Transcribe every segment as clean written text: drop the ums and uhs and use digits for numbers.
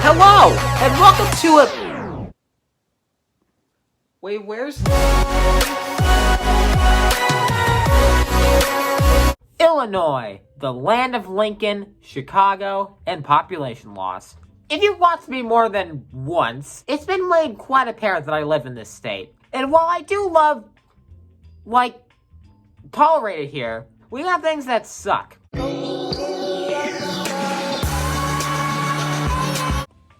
Hello, and welcome to a... Wait, where's... Illinois, the land of Lincoln, Chicago, and population loss. If you've watched me more than once, it's been made quite apparent that I live in this state. And while I do love, tolerate it here, we have things that suck.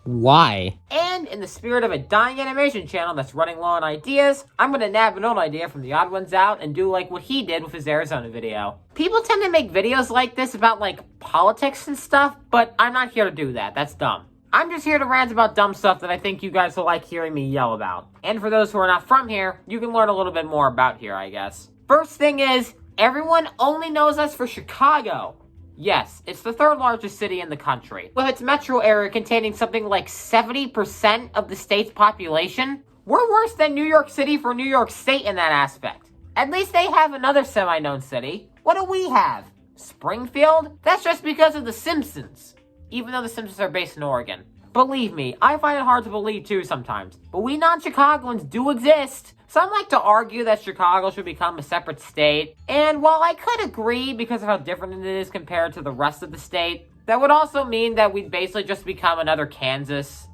Why? And in the spirit of a dying animation channel that's running low on ideas, I'm gonna nab an old idea from the odd ones out and do like what he did with his Arizona video. People tend to make videos like this about politics and stuff, but I'm not here to do that. That's dumb. I'm just here to rant about dumb stuff that I think you guys will like hearing me yell about. And for those who are not from here, you can learn a little bit more about here, I guess. First thing is, everyone only knows us for Chicago. Yes, it's the third largest city in the country, with its metro area containing something like 70% of the state's population. We're worse than New York City for New York State in that aspect. At least they have another semi-known city. What do we have? Springfield? That's just because of The Simpsons. Even though The Simpsons are based in Oregon. Believe me, I find it hard to believe too sometimes. But we non-Chicagoans do exist. Some like to argue that Chicago should become a separate state, and while I could agree because of how different it is compared to the rest of the state, that would also mean that we'd basically just become another Kansas.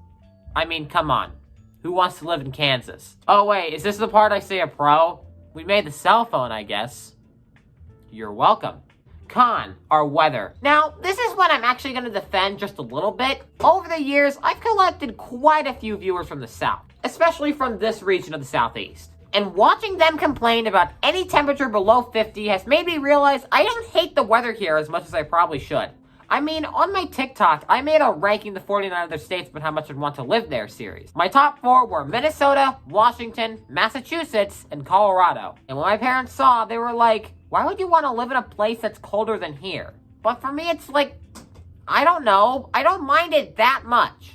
I mean, come on. Who wants to live in Kansas? Oh wait, is this the part I say a pro? We made the cell phone, I guess. You're welcome. Con, our weather. Now, this is what I'm actually going to defend just a little bit. Over the years, I've collected quite a few viewers from the South, especially from this region of the Southeast. And watching them complain about any temperature below 50 has made me realize I don't hate the weather here as much as I probably should. I mean, on my TikTok, I made a ranking the 49 other states but how much I'd want to live there series. My top 4 were Minnesota, Washington, Massachusetts, and Colorado. And when my parents saw, they were like, why would you want to live in a place that's colder than here? But for me, it's I don't know. I don't mind it that much.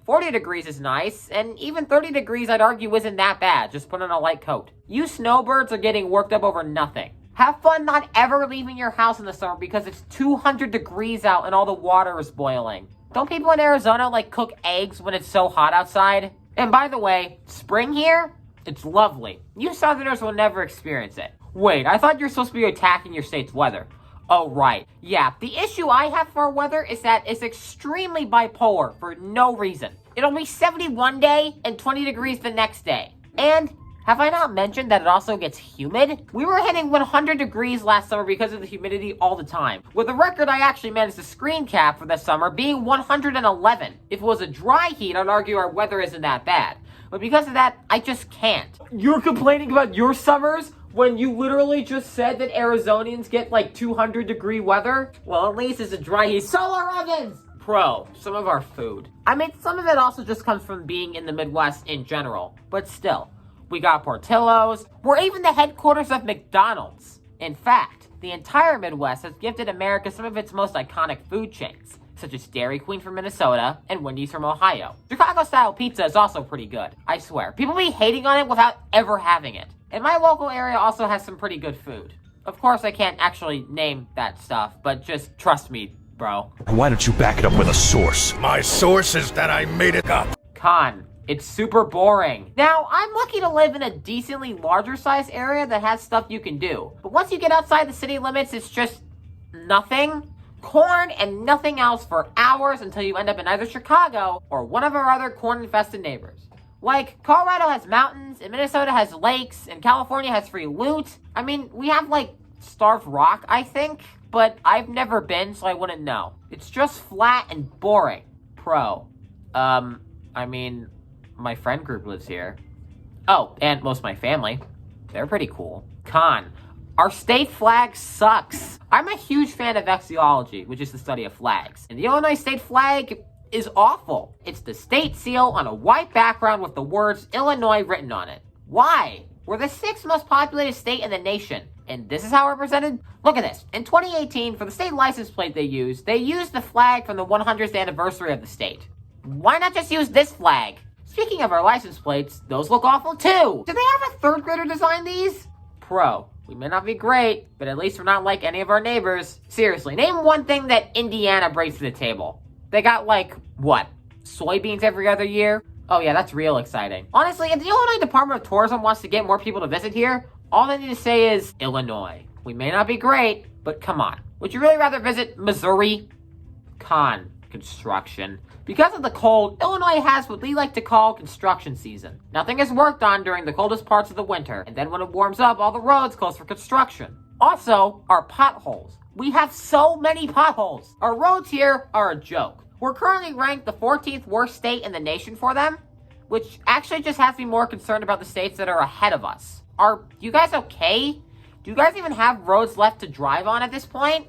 40 degrees is nice, and even 30 degrees I'd argue isn't that bad. Just put on a light coat. You snowbirds are getting worked up over nothing. Have fun not ever leaving your house in the summer because it's 200 degrees out and all the water is boiling. Don't people in Arizona cook eggs when it's so hot outside? And by the way, spring here, it's lovely. You Southerners will never experience it. Wait, I thought you're supposed to be attacking your state's weather. Oh, right. Yeah, the issue I have for our weather is that it's extremely bipolar for no reason. It'll be 70 one day and 20 degrees the next day. And have I not mentioned that it also gets humid? We were hitting 100 degrees last summer because of the humidity all the time. With a record I actually managed to screen cap for this summer being 111. If it was a dry heat, I'd argue our weather isn't that bad. But because of that, I just can't. You're complaining about your summers when you literally just said that Arizonians get 200 degree weather? Well, at least it's a dry heat. Solar ovens! Pro, some of our food. I mean, some of it also just comes from being in the Midwest in general. But still, we got Portillo's. We're even the headquarters of McDonald's. In fact, the entire Midwest has gifted America some of its most iconic food chains, such as Dairy Queen from Minnesota and Wendy's from Ohio. Chicago-style pizza is also pretty good, I swear. People be hating on it without ever having it. And my local area also has some pretty good food. Of course, I can't actually name that stuff, but just trust me, bro. Why don't you back it up with a source? My source is that I made it up. Con, it's super boring. Now, I'm lucky to live in a decently larger size area that has stuff you can do. But once you get outside the city limits, it's just nothing. Corn and nothing else for hours until you end up in either Chicago or one of our other corn-infested neighbors. Colorado has mountains, and Minnesota has lakes, and California has free loot. I mean, we have, Starved Rock, I think, but I've never been, so I wouldn't know. It's just flat and boring. Pro. I mean, my friend group lives here. Oh, and most of my family. They're pretty cool. Con. Our state flag sucks. I'm a huge fan of axiology, which is the study of flags. And the Illinois state flag is awful. It's the state seal on a white background with the words Illinois written on it. Why? We're the 6th most populated state in the nation. And this is how we're represented? Look at this. In 2018, for the state license plate they used the flag from the 100th anniversary of the state. Why not just use this flag? Speaking of our license plates, those look awful too. Did they have a 3rd grader design these? Pro. We may not be great, but at least we're not like any of our neighbors. Seriously, name one thing that Indiana brings to the table. They got what? soybeans every other year. Oh yeah, that's real exciting. Honestly, if the Illinois Department of Tourism wants to get more people to visit here, all they need to say is Illinois. We may not be great, but come on. Would you really rather visit Missouri? Construction. Because of the cold, Illinois has what we like to call construction season. Nothing is worked on during the coldest parts of the winter, and then when it warms up, all the roads close for construction. Also, our potholes. We have so many potholes. Our roads here are a joke. We're currently ranked the 14th worst state in the nation for them, which actually just has me more concerned about the states that are ahead of us. Are you guys okay? Do you guys even have roads left to drive on at this point?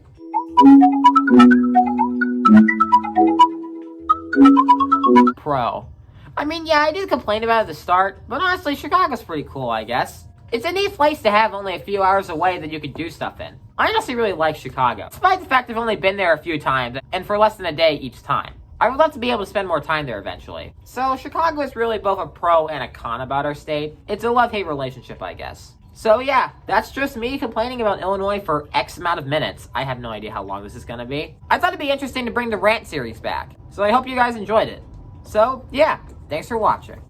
Pro. I mean, yeah, I did complain about it at the start, but honestly, Chicago's pretty cool, I guess. It's a neat place to have only a few hours away that you could do stuff in. I honestly really like Chicago, despite the fact I've only been there a few times, and for less than a day each time. I would love to be able to spend more time there eventually. So Chicago is really both a pro and a con about our state. It's a love-hate relationship, I guess. So yeah, that's just me complaining about Illinois for X amount of minutes. I have no idea how long this is gonna be. I thought it'd be interesting to bring the rant series back, so I hope you guys enjoyed it. So yeah, thanks for watching.